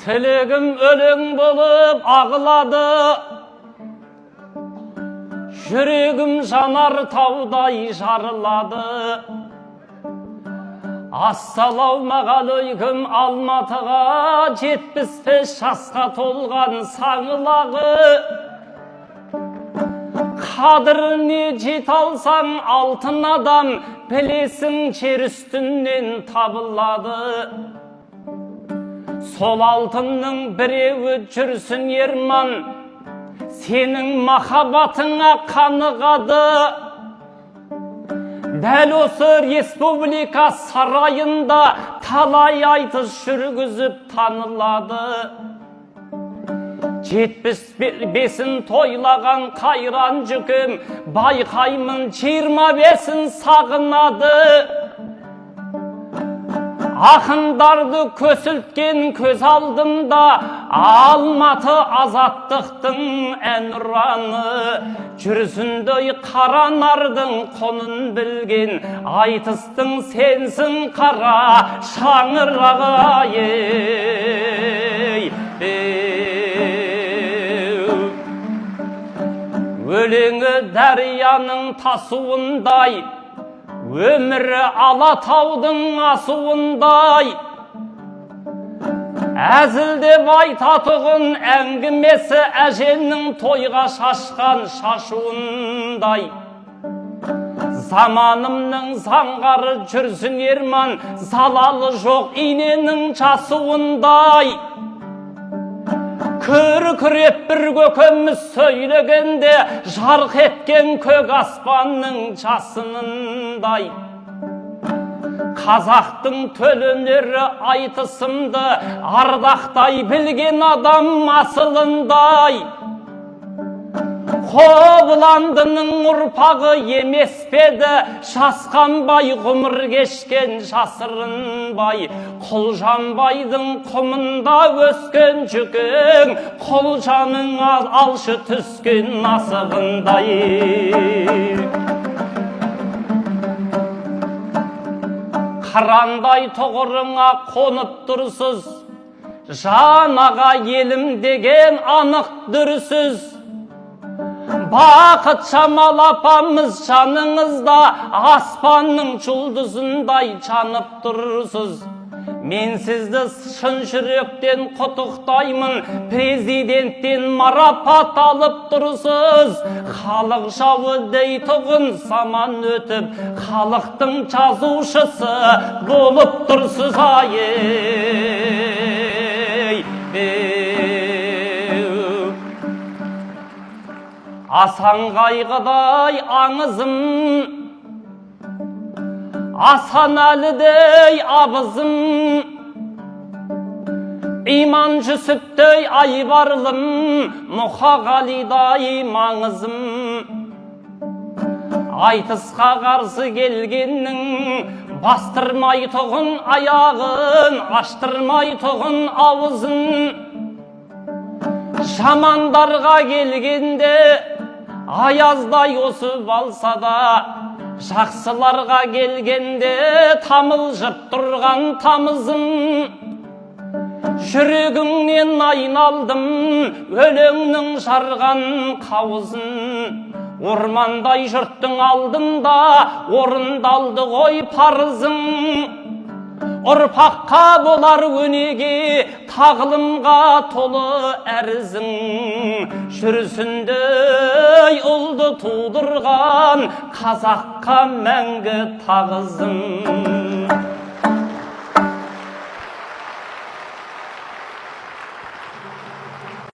Тілегім өлең болып ағылады, жүрегім жанар таудай жарылады. Ассалаумағалейкум Алматыға, 75 жасқа толған саңылағы. Қадіріне жете алсаң алтын адам, білесің жер үстінен табылады. Сол алтынның біреуі жүрсін Ерман, сенің махаббатыңа қанығады. Дәл осы республика сарайында талай айтыс жүргізіп танылады. 75-ін тойлаған қайран жүкім, байқаймын 25-ін сағынады. Ақындарды көсілткен көз алдымда, Алматы азаттықтың әнұраны. Жүрсіндей қара нардың қонын білген, айтыстың сенсің қара шаңырағы. Өлеңі дарияның тасуындай, өмірі Алатаудың асуындай. Әзілдеп айтатұғын әңгімесі әженнің тойға шашқан шашуындай. Заманымның заңғары жүрсін Ерман, залалы жоқ иненің жасуындай. Күркіреп бір көкеміз сөйлегенде, жарқ еткен көк аспанның жасынындай. Қазақтың төлөнері айтысымды, ардақтай білген адам асылындай. Қобыландының ұрпағы емес педі, жасқанбай ғұмыр кешкен жасырынбай. Құлжанбайдың құмында өскен жүкең, құлжаның алшы түскен насығындай. Қырандай тұғырыңа қонып тұрсыз, жанаға елім деген анық дүрсіз. Бақыт Жамал апамыз жаныңызда, аспанның жұлдызындай жанып тұрсыз. Мен сізді шын жүректен құттықтаймын, президенттен марапат алып тұрсыз. Халық жауы дейтұғын заман өтіп, халықтың жазушысы болып тұрсыз. Асан қайғыдай аңызым, Асан әлідей абызым, Иман Жүсіптей айбарлым, Мұқағалидай маңызым. Айтысқа қарсы келгеннің, бастырмай тұғын аяғын, аштырмай тұғын ауызын. Жамандарға келгенде, аяздай осып алса да, жақсыларға келгенде тамылжып тұрған тамызым. Жүрегіңнен айналдым, өлеңнің жарған қауызын. Ормандай жұрттың алдында орындалды ғой парызың. Ұрпаққа болар өнеге, тағылымға толы әрізің. Жүрсіндей ұлды тудырған, қазаққа мәңгі тағызым.